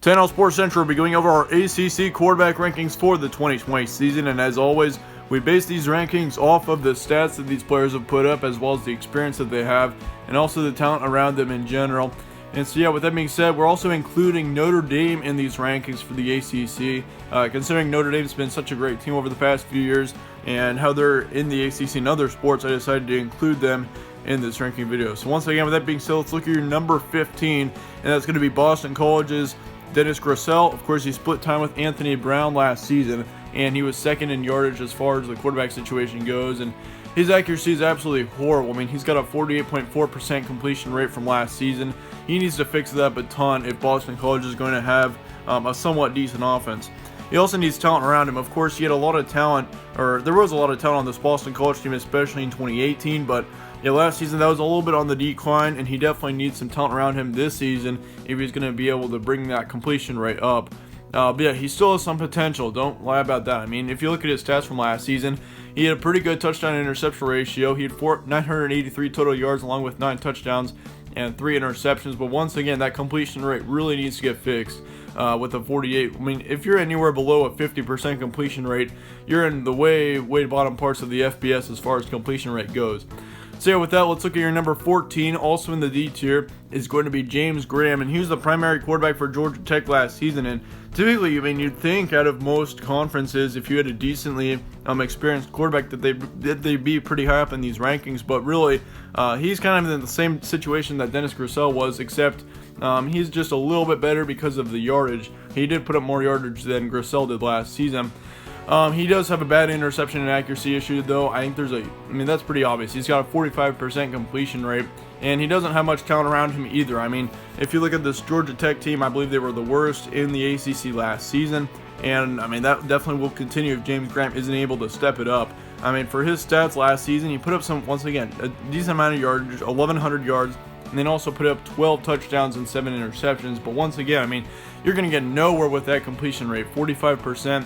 Channel Sports Central will be going over our ACC quarterback rankings for the 2020 season, and as always, we base these rankings off of the stats that these players have put up, as well as the experience that they have, and also the talent around them in general. And so yeah, with that being said, we're also including Notre Dame in these rankings for the ACC, considering Notre Dame's been such a great team over the past few years, and how they're in the ACC and other sports, I decided to include them in this ranking video. So once again, with that being said, let's look at your number 15, and that's going to be Boston College's Dennis Grosel. Of course, he split time with Anthony Brown last season, and he was second in yardage as far as the quarterback situation goes, and his accuracy is absolutely horrible. I mean, he's got a 48.4% completion rate from last season. He needs to fix that up a ton if Boston College is going to have a somewhat decent offense. He also needs talent around him. Of course, he had a lot of talent, or there was a lot of talent on this Boston College team, especially in 2018, but yeah, last season that was a little bit on the decline, and he definitely needs some talent around him this season if he's going to be able to bring that completion rate up. But yeah, he still has some potential. Don't lie about that. I mean, if you look at his stats from last season, he had a pretty good touchdown-interception ratio. He had 983 total yards along with 9 touchdowns and 3 interceptions. But once again, that completion rate really needs to get fixed with a 48. I mean, if you're anywhere below a 50% completion rate, you're in the way bottom parts of the FBS as far as completion rate goes. So yeah, with that, let's look at your number 14. Also in the D tier is going to be James Graham, and he was the primary quarterback for Georgia Tech last season. And typically, I mean, you'd think out of most conferences, if you had a decently experienced quarterback, that they'd be pretty high up in these rankings. But really, he's kind of in the same situation that Dennis Grosel was, except he's just a little bit better because of the yardage. He did put up more yardage than Grosel did last season. He does have a bad interception and accuracy issue, though. I think that's pretty obvious. He's got a 45% completion rate, and he doesn't have much talent around him either. I mean, if you look at this Georgia Tech team, I believe they were the worst in the ACC last season, and I mean, that definitely will continue if James Graham isn't able to step it up. I mean, for his stats last season, he put up once again, a decent amount of yardage, 1,100 yards, and then also put up 12 touchdowns and 7 interceptions. But once again, I mean, you're going to get nowhere with that completion rate, 45%.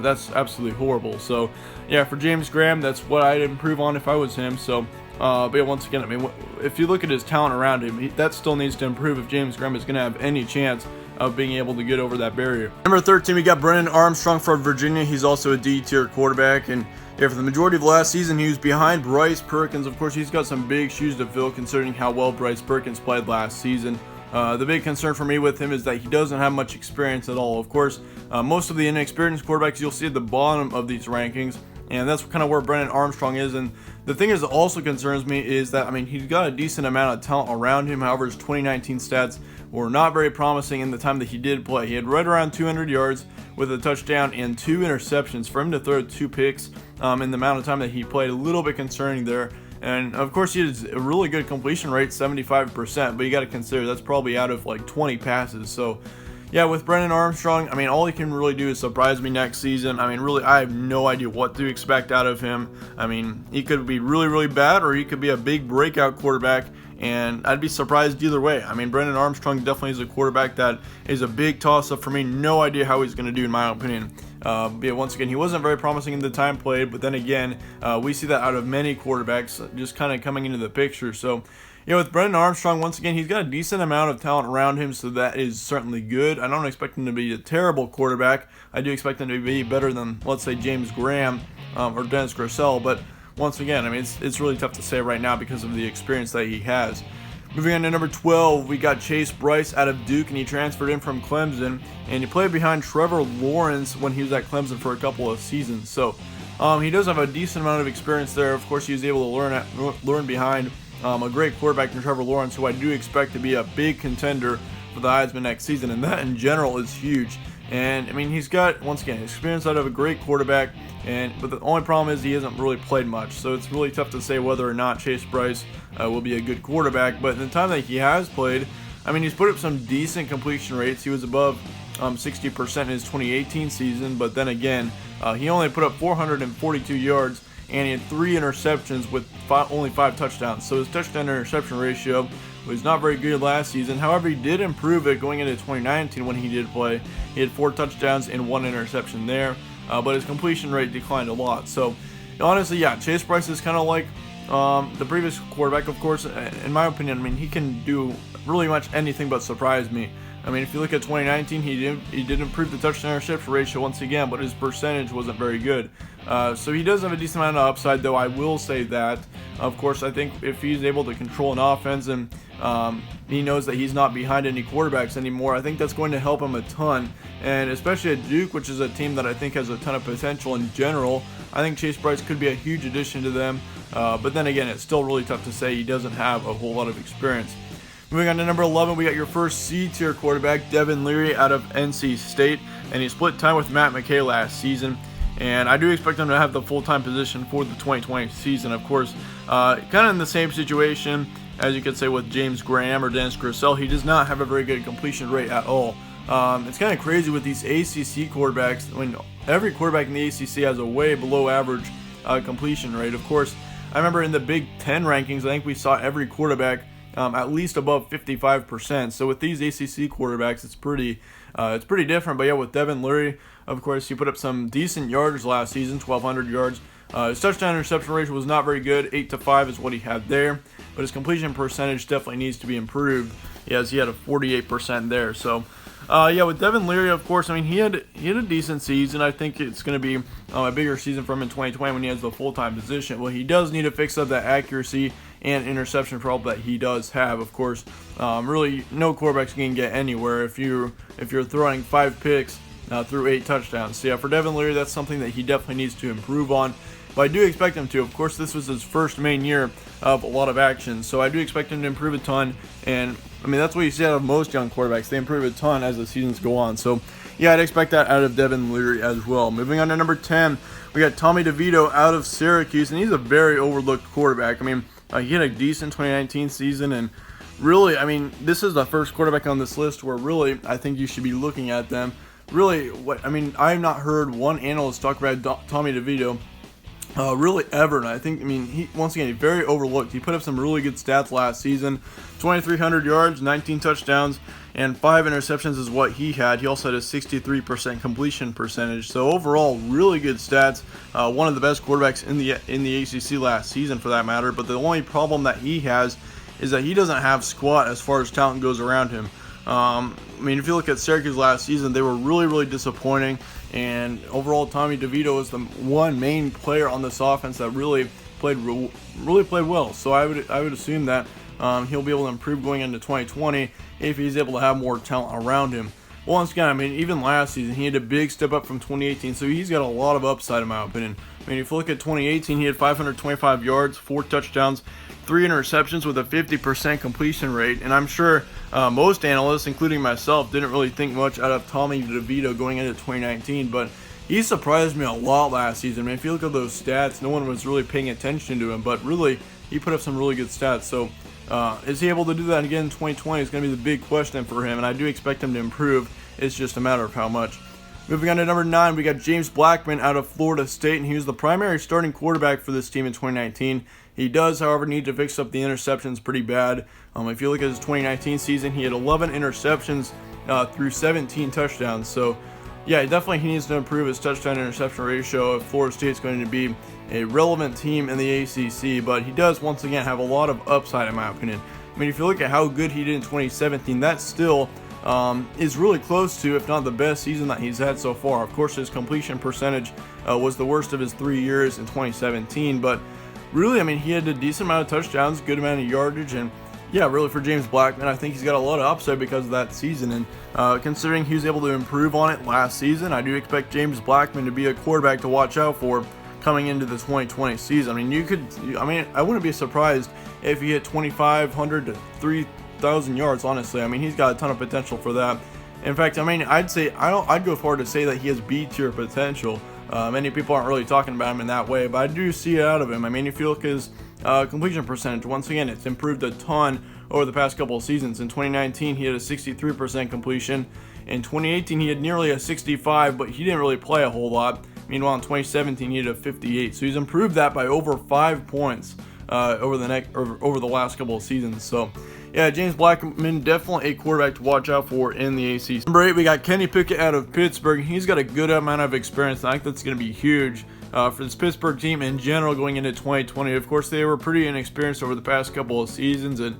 That's absolutely horrible. So yeah, for James Graham, that's what I'd improve on if I was him. So but yeah, once again, I mean, if you look at his talent around him, that still needs to improve if James Graham is going to have any chance of being able to get over that barrier. Number 13, we got Brennan Armstrong from Virginia. He's also a D-tier quarterback, and yeah, for the majority of last season, he was behind Bryce Perkins. Of course, he's got some big shoes to fill considering how well Bryce Perkins played last season. The big concern for me with him is that he doesn't have much experience at all. Of course, most of the inexperienced quarterbacks you'll see at the bottom of these rankings, and that's kind of where Brennan Armstrong is. And the thing that also concerns me is that, I mean, he's got a decent amount of talent around him. However, his 2019 stats were not very promising in the time that he did play. He had right around 200 yards with a touchdown and 2 interceptions. For him to throw 2 picks in the amount of time that he played, a little bit concerning there. And of course, he has a really good completion rate, 75%, but you got to consider that's probably out of like 20 passes. So yeah, with Brennan Armstrong, I mean, all he can really do is surprise me next season. I mean, really, I have no idea what to expect out of him. I mean, he could be really, really bad, or he could be a big breakout quarterback, and I'd be surprised either way. I mean, Brennan Armstrong definitely is a quarterback that is a big toss-up for me. No idea how he's going to do, in my opinion. But yeah, once again, he wasn't very promising in the time played, but then again, we see that out of many quarterbacks just kind of coming into the picture. So, you know, with Brennan Armstrong, once again, he's got a decent amount of talent around him, so that is certainly good. I don't expect him to be a terrible quarterback. I do expect him to be better than, let's say, James Graham or Dennis Grosel, but once again, I mean, it's really tough to say right now because of the experience that he has. Moving on to number 12, we got Chase Bryce out of Duke, and he transferred in from Clemson, and he played behind Trevor Lawrence when he was at Clemson for a couple of seasons. So he does have a decent amount of experience there. Of course, he was able to learn behind a great quarterback in Trevor Lawrence, who I do expect to be a big contender for the Heisman next season, and that in general is huge. And I mean, he's got, once again, experience out of a great quarterback, but the only problem is he hasn't really played much, so it's really tough to say whether or not Chase Bryce will be a good quarterback. But in the time that he has played, I mean, he's put up some decent completion rates. He was above 60% in his 2018 season, but then again, he only put up 442 yards, and he had 3 interceptions with only 5 touchdowns. So his touchdown-interception ratio was not very good last season. However, he did improve it going into 2019 when he did play. He had 4 touchdowns and 1 interception there, but his completion rate declined a lot. So honestly, yeah, Chase Bryce is kind of like the previous quarterback, of course. In my opinion, I mean, he can do really much anything but surprise me. I mean, if you look at 2019, he did improve the touchdown interception ratio once again, but his percentage wasn't very good. So he does have a decent amount of upside, though I will say that. Of course, I think if he's able to control an offense and he knows that he's not behind any quarterbacks anymore, I think that's going to help him a ton. And especially at Duke, which is a team that I think has a ton of potential in general, I think Chase Brice could be a huge addition to them. But then again, it's still really tough to say. He doesn't have a whole lot of experience. Moving on to number 11, we got your first C-tier quarterback, Devin Leary out of NC State, and he split time with Matt McKay last season. And I do expect him to have the full-time position for the 2020 season, of course. Kind of in the same situation as you could say with James Graham or Dennis Grissel. He does not have a very good completion rate at all. It's kind of crazy with these ACC quarterbacks. I mean, every quarterback in the ACC has a way below average completion rate. Of course, I remember in the Big Ten rankings, I think we saw every quarterback at least above 55%. So with these ACC quarterbacks, it's pretty different. But yeah, with Devin Leary, of course, he put up some decent yardage last season, 1,200 yards. His touchdown interception ratio was not very good. 8-5 is what he had there, but his completion percentage definitely needs to be improved. Yes, he had a 48% there. So yeah, with Devin Leary, of course, I mean, he had a decent season. I think it's going to be a bigger season for him in 2020 when he has the full-time position. Well, he does need to fix up that accuracy and interception problem that he does have. Of course, really no quarterback's going to get anywhere if you're throwing 5 picks through 8 touchdowns. So yeah, for Devin Leary, that's something that he definitely needs to improve on. But I do expect him to. Of course, this was his first main year of a lot of action, so I do expect him to improve a ton. And I mean, that's what you see out of most young quarterbacks. They improve a ton as the seasons go on. So yeah, I'd expect that out of Devin Leary as well. Moving on to number 10, we got Tommy DeVito out of Syracuse, and he's a very overlooked quarterback. I mean, he had a decent 2019 season, and really, I mean, this is the first quarterback on this list where really I think you should be looking at them. Really, I have not heard one analyst talk about Tommy DeVito really ever, and I think, he once again, he's very overlooked. He put up some really good stats last season. 2,300 yards, 19 touchdowns, and 5 interceptions is what he had. He also had a 63% completion percentage. So overall, really good stats. One of the best quarterbacks in the ACC last season, for that matter. But the only problem that he has is that he doesn't have squat as far as talent goes around him. If you look at Syracuse last season, they were really, really disappointing. And overall, Tommy DeVito was the one main player on this offense that really played well. So I would assume that he'll be able to improve going into 2020 if he's able to have more talent around him. Once again, even last season he had a big step up from 2018, so he's got a lot of upside in my opinion. If you look at 2018, he had 525 yards, 4 touchdowns, 3 interceptions with a 50% completion rate, and I'm sure most analysts, including myself, didn't really think much out of Tommy DeVito going into 2019, but he surprised me a lot last season. If you look at those stats, no one was really paying attention to him, but really, he put up some really good stats. So is he able to do that again in 2020 is going to be the big question for him, and I do expect him to improve. It's just a matter of how much. Moving on to number 9, we got James Blackman out of Florida State, and he was the primary starting quarterback for this team in 2019. He does, however, need to fix up the interceptions pretty bad. If you look at his 2019 season, he had 11 interceptions through 17 touchdowns. So, yeah, definitely he needs to improve his touchdown-interception ratio if Florida State's going to be a relevant team in the ACC. But he does, once again, have a lot of upside, in my opinion. If you look at how good he did in 2017, that still is really close to, if not the best season that he's had so far. Of course, his completion percentage was the worst of his 3 years in 2017, but really, he had a decent amount of touchdowns, good amount of yardage, and yeah, really for James Blackman, I think he's got a lot of upside because of that season, and considering he was able to improve on it last season, I do expect James Blackman to be a quarterback to watch out for coming into the 2020 season. I wouldn't be surprised if he hit 2,500 to 3,000 yards, honestly. He's got a ton of potential for that. In fact, I'd go forward to say that he has B-tier potential. Many people aren't really talking about him in that way, but I do see it out of him. If you look at his completion percentage, once again, it's improved a ton over the past couple of seasons. In 2019, he had a 63% completion. In 2018, he had nearly a 65%, but he didn't really play a whole lot. Meanwhile, in 2017, he had a 58%. So he's improved that by over 5 points over the last couple of seasons. So yeah, James Blackman, definitely a quarterback to watch out for in the ACC. Number 8, we got Kenny Pickett out of Pittsburgh. He's got a good amount of experience, and I think that's going to be huge for this Pittsburgh team in general going into 2020. Of course, they were pretty inexperienced over the past couple of seasons, and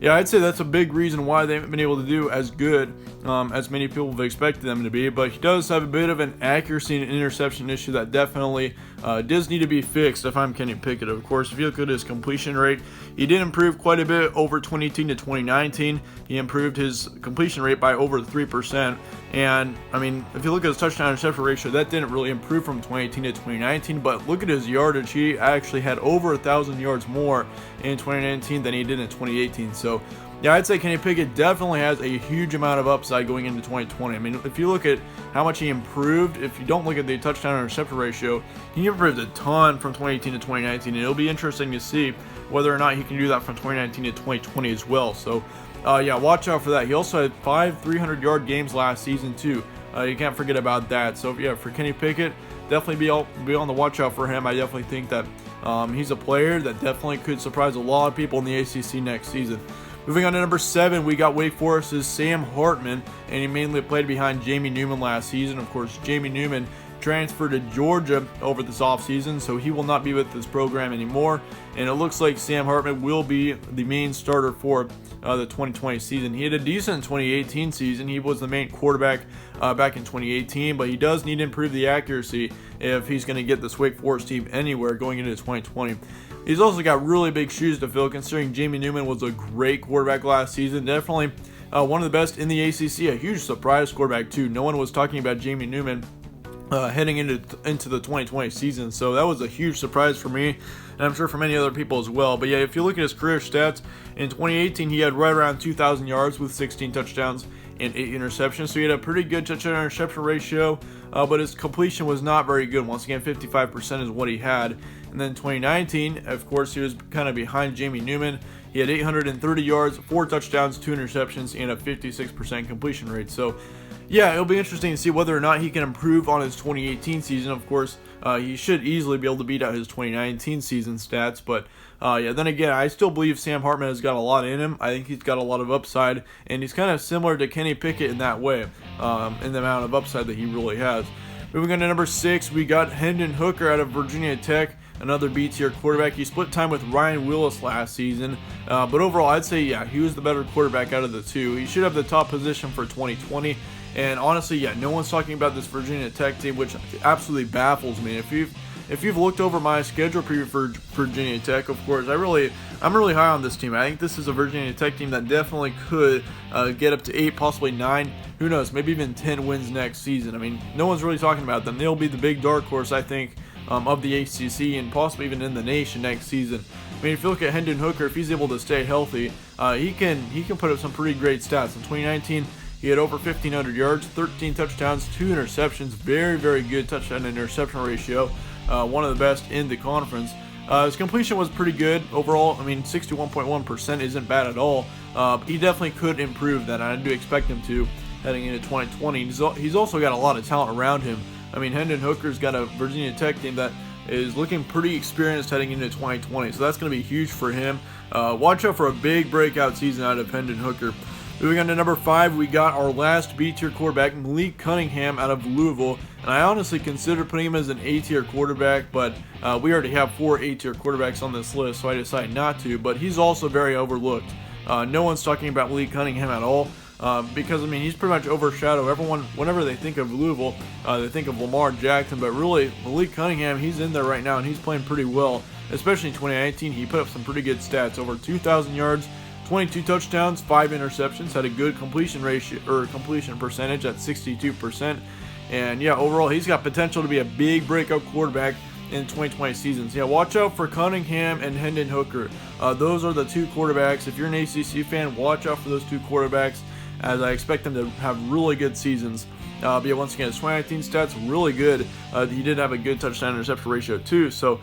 yeah, I'd say that's a big reason why they haven't been able to do as good as many people have expected them to be. But he does have a bit of an accuracy and interception issue that definitely does need to be fixed if I'm Kenny Pickett. Of course, if you look at his completion rate, he did improve quite a bit over 2018 to 2019. He improved his completion rate by over 3%. And, I mean, if you look at his touchdown interception ratio, that didn't really improve from 2018 to 2019. But look at his yardage. He actually had over 1,000 yards more in 2019 than he did in 2018. So, yeah, I'd say Kenny Pickett definitely has a huge amount of upside going into 2020. I mean, if you look at how much he improved, if you don't look at the touchdown interception ratio, he improved a ton from 2018 to 2019. And it'll be interesting to see whether or not he can do that from 2019 to 2020 as well. So, yeah, watch out for that. He also had 5 300-yard games last season, too. You can't forget about that. So, yeah, for Kenny Pickett, definitely be on the watch out for him. I definitely think that he's a player that definitely could surprise a lot of people in the ACC next season. Moving on to number 7, we got Wake Forest's Sam Hartman, and he mainly played behind Jamie Newman last season. Of course, Jamie Newman transferred to Georgia over this offseason, so he will not be with this program anymore. And it looks like Sam Hartman will be the main starter for the 2020 season. He had a decent 2018 season. He was the main quarterback back in 2018, but he does need to improve the accuracy if he's going to get this Wake Forest team anywhere going into 2020. He's also got really big shoes to fill, considering Jamie Newman was a great quarterback last season. Definitely one of the best in the ACC. A huge surprise quarterback, too. No one was talking about Jamie Newman heading into the 2020 season. So that was a huge surprise for me, and I'm sure for many other people as well. But yeah, if you look at his career stats, in 2018 he had right around 2,000 yards with 16 touchdowns and 8 interceptions. So he had a pretty good touchdown interception ratio, but his completion was not very good. Once again, 55% is what he had. And then 2019, of course, he was kind of behind Jamie Newman. He had 830 yards, 4 touchdowns, 2 interceptions, and a 56% completion rate. So, yeah, it'll be interesting to see whether or not he can improve on his 2018 season. Of course, he should easily be able to beat out his 2019 season stats. But, yeah, then again, I still believe Sam Hartman has got a lot in him. I think he's got a lot of upside, and he's kind of similar to Kenny Pickett in that way, in the amount of upside that he really has. Moving on to number 6, we got Hendon Hooker out of Virginia Tech, another B-tier quarterback. He split time with Ryan Willis last season, but overall, I'd say, yeah, he was the better quarterback out of the two. He should have the top position for 2020, and honestly, yeah, no one's talking about this Virginia Tech team, which absolutely baffles me. If you've looked over my schedule preview for Virginia Tech, of course, I'm really high on this team. I think this is a Virginia Tech team that definitely could get up to 8, possibly 9, who knows, maybe even 10 wins next season. I mean, no one's really talking about them. They'll be the big dark horse, I think, of the ACC and possibly even in the nation next season. I mean, if you look at Hendon Hooker, if he's able to stay healthy, he can put up some pretty great stats. In 2019, he had over 1,500 yards, 13 touchdowns, 2 interceptions. Very, very good touchdown interception ratio. One of the best in the conference. His completion was pretty good overall. I mean, 61.1% isn't bad at all. He definitely could improve that, and I do expect him to heading into 2020. He's also got a lot of talent around him. I mean, Hendon Hooker's got a Virginia Tech team that is looking pretty experienced heading into 2020, so that's going to be huge for him. Watch out for a big breakout season out of Hendon Hooker. Moving on to number 5, we got our last B-tier quarterback, Malik Cunningham out of Louisville. And I honestly considered putting him as an A-tier quarterback, but we already have 4 A-tier quarterbacks on this list, so I decided not to. But he's also very overlooked. No one's talking about Malik Cunningham at all. Because, I mean, he's pretty much overshadowed everyone. Whenever they think of Louisville, they think of Lamar Jackson. But really, Malik Cunningham, he's in there right now, and he's playing pretty well. Especially in 2019, he put up some pretty good stats. Over 2,000 yards, 22 touchdowns, 5 interceptions, had a good completion ratio, or completion percentage at 62%. And yeah, overall, he's got potential to be a big breakout quarterback in 2020 seasons. Yeah, watch out for Cunningham and Hendon Hooker. Those are the 2 quarterbacks. If you're an ACC fan, watch out for those 2 quarterbacks, as I expect them to have really good seasons. But yeah, once again, his 2019 stats really good. He did have a good touchdown interception ratio too. So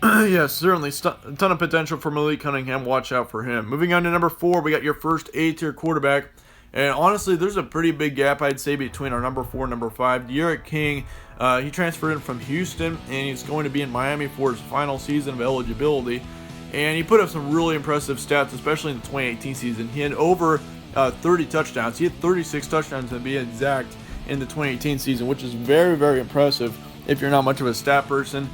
yeah, certainly a ton of potential for Malik Cunningham. Watch out for him. Moving on to number 4, we got your first A-tier quarterback. And honestly, there's a pretty big gap, I'd say, between our number 4 and number 5. D'Eriq King, he transferred in from Houston, and he's going to be in Miami for his final season of eligibility. And he put up some really impressive stats, especially in the 2018 season. He had over 30 touchdowns. He had 36 touchdowns to be exact in the 2018 season, which is very, very impressive if you're not much of a stat person.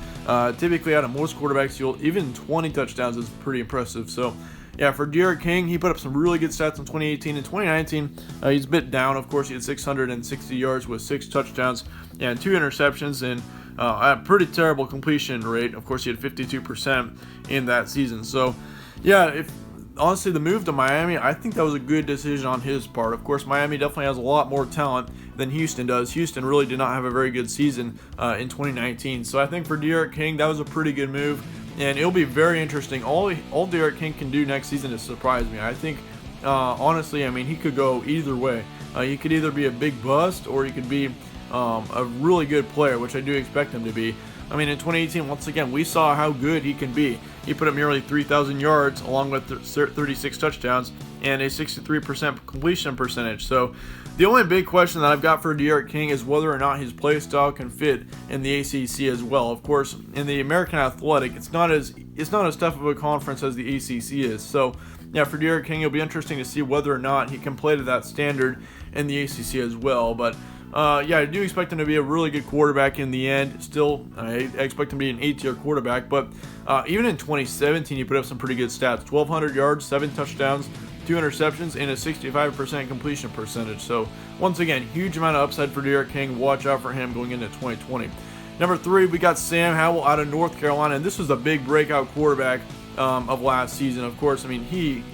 Typically, out of most quarterbacks, even 20 touchdowns is pretty impressive. So, yeah, for D'Eriq King, he put up some really good stats in 2018 and 2019. He's a bit down. Of course, he had 660 yards with 6 touchdowns and 2 interceptions, and a pretty terrible completion rate. Of course, he had 52% in that season. So, yeah, honestly, the move to Miami, I think that was a good decision on his part. Of course, Miami definitely has a lot more talent than Houston does. Houston really did not have a very good season in 2019. So I think for D'Eriq King, that was a pretty good move, and it'll be very interesting. All D'Eriq King can do next season is surprise me. I think, honestly, I mean, he could go either way. He could either be a big bust, or he could be a really good player, which I do expect him to be. I mean, in 2018, once again, we saw how good he can be. He put up nearly 3,000 yards along with 36 touchdowns and a 63% completion percentage. So the only big question that I've got for D'Eriq King is whether or not his play style can fit in the ACC as well. Of course, in the American Athletic, it's not as tough of a conference as the ACC is. So yeah, for D'Eriq King, it'll be interesting to see whether or not he can play to that standard in the ACC as well. But yeah, I do expect him to be a really good quarterback in the end. Still, I expect him to be an A-tier quarterback. But even in 2017, he put up some pretty good stats. 1,200 yards, 7 touchdowns, 2 interceptions, and a 65% completion percentage. So, once again, huge amount of upside for D'Eriq King. Watch out for him going into 2020. Number 3, we got Sam Howell out of North Carolina. And this was a big breakout quarterback of last season. Of course, I mean, he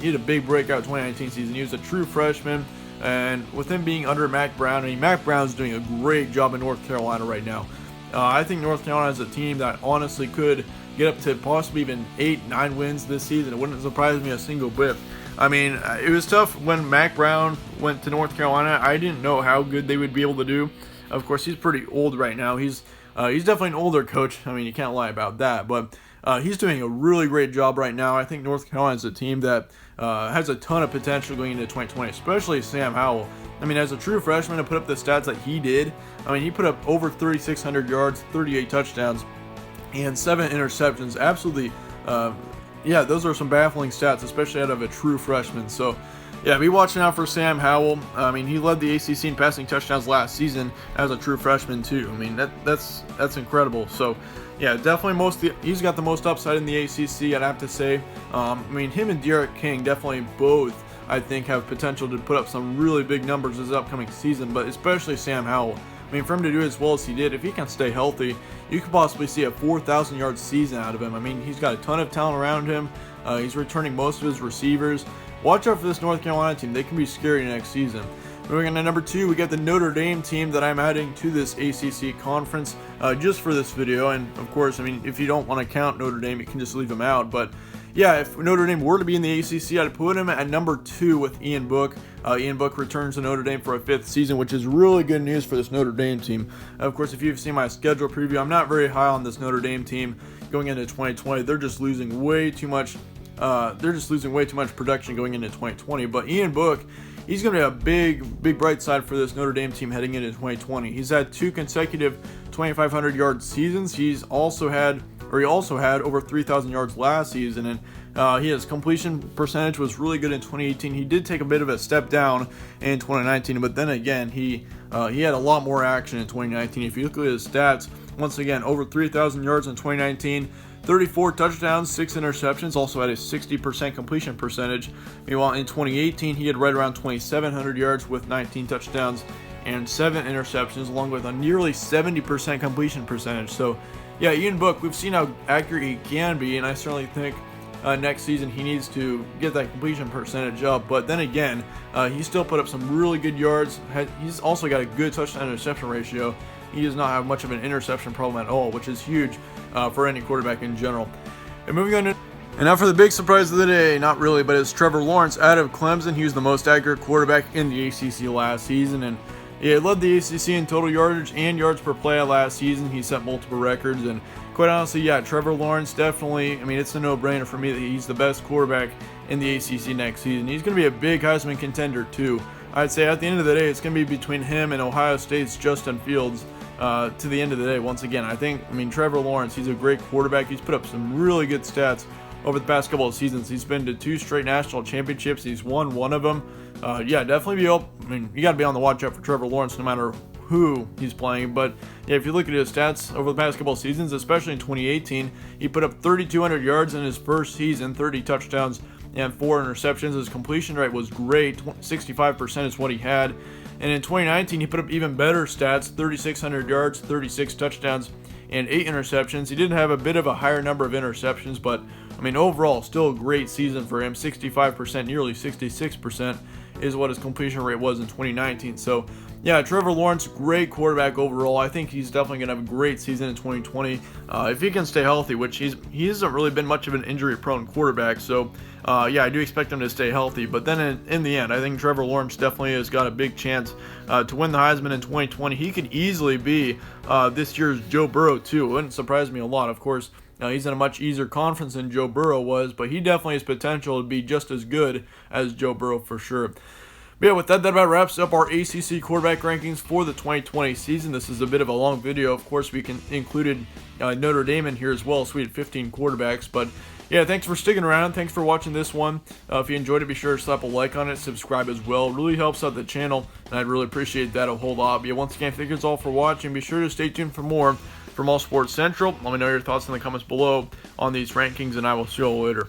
had a big breakout 2019 season. He was a true freshman. And with him being under Mack Brown, I mean, Mack Brown's doing a great job in North Carolina right now. I think North Carolina is a team that honestly could get up to possibly even 8-9 wins this season. It wouldn't surprise me a single bit. I mean, it was tough when Mack Brown went to North Carolina. I didn't know how good they would be able to do. Of course, he's pretty old right now. He's definitely an older coach. I mean, you can't lie about that. But he's doing a really great job right now. I think North Carolina is a team that has a ton of potential going into 2020, especially Sam Howell. I mean, as a true freshman to put up the stats that he did, I mean, he put up over 3,600 yards, 38 touchdowns, and 7 interceptions. Absolutely, yeah, those are some baffling stats, especially out of a true freshman. So, yeah, be watching out for Sam Howell. I mean, he led the ACC in passing touchdowns last season as a true freshman too. I mean, that's incredible. So, yeah, definitely he's got the most upside in the ACC, I'd have to say. I mean, him and D'Eriq King definitely both, I think, have potential to put up some really big numbers this upcoming season, but especially Sam Howell. I mean, for him to do as well as he did, if he can stay healthy, you could possibly see a 4,000-yard season out of him. I mean, he's got a ton of talent around him. He's returning most of his receivers. Watch out for this North Carolina team. They can be scary next season. Moving on to number 2, we got the Notre Dame team that I'm adding to this ACC conference just for this video. And, of course, I mean, if you don't want to count Notre Dame, you can just leave them out. But, yeah, if Notre Dame were to be in the ACC, I'd put him at number 2 with Ian Book. Ian Book returns to Notre Dame for a 5th season, which is really good news for this Notre Dame team. Of course, if you've seen my schedule preview, I'm not very high on this Notre Dame team going into 2020. They're just losing way too much. Production going into 2020. But Ian Book, he's going to be a big bright side for this Notre Dame team heading into 2020. He's had 2 consecutive 2,500-yard seasons. He also had over 3,000 yards last season, and his completion percentage was really good in 2018. He did take a bit of a step down in 2019, but then again, he had a lot more action in 2019. If you look at his stats, once again, over 3,000 yards in 2019, 34 touchdowns, 6 interceptions, also had a 60% completion percentage. Meanwhile, in 2018, he had right around 2,700 yards with 19 touchdowns and 7 interceptions, along with a nearly 70% completion percentage. So, yeah, Ian Book, we've seen how accurate he can be, and I certainly think next season he needs to get that completion percentage up. But then again, he still put up some really good yards. He's also got a good touchdown-interception ratio. He does not have much of an interception problem at all, which is huge for any quarterback in general. And moving on to... And now for the big surprise of the day, not really, but it's Trevor Lawrence out of Clemson. He was the most accurate quarterback in the ACC last season, and he led the ACC in total yardage and yards per play last season. He set multiple records, and quite honestly, yeah, Trevor Lawrence definitely, I mean, it's a no-brainer for me that he's the best quarterback in the ACC next season. He's going to be a big Heisman contender, too. I'd say at the end of the day, it's going to be between him and Ohio State's Justin Fields to the end of the day. Once again, I mean, Trevor Lawrence, he's a great quarterback. He's put up some really good stats over the past couple of seasons. He's been to 2 straight national championships. He's won one of them. Yeah, definitely you got to be on the watch out for Trevor Lawrence no matter who he's playing. But yeah, if you look at his stats over the past couple of seasons, especially in 2018, he put up 3,200 yards in his first season, 30 touchdowns, and 4 interceptions. His completion rate was great, 65% is what he had. And in 2019, he put up even better stats, 3,600 yards, 36 touchdowns, and 8 interceptions. He did have a bit of a higher number of interceptions, but I mean, overall, still a great season for him. 65%, nearly 66% is what his completion rate was in 2019. So, yeah, Trevor Lawrence, great quarterback overall. I think he's definitely going to have a great season in 2020 if he can stay healthy, which he hasn't really been much of an injury-prone quarterback. So, yeah, I do expect him to stay healthy. But then in the end, I think Trevor Lawrence definitely has got a big chance to win the Heisman in 2020. He could easily be this year's Joe Burrow, too. It wouldn't surprise me a lot, of course. He's in a much easier conference than Joe Burrow was, but he definitely has potential to be just as good as Joe Burrow for sure. But yeah, with that about wraps up our ACC quarterback rankings for the 2020 season. This is a bit of a long video. Of course, we included Notre Dame in here as well, so we had 15 quarterbacks. But yeah, thanks for sticking around. Thanks for watching this one. If you enjoyed it, be sure to slap a like on it, subscribe as well. It really helps out the channel, and I'd really appreciate that a whole lot. But yeah, once again, thank you all for watching. Be sure to stay tuned for more from All Sports Central. Let me know your thoughts in the comments below on these rankings, and I will see you all later.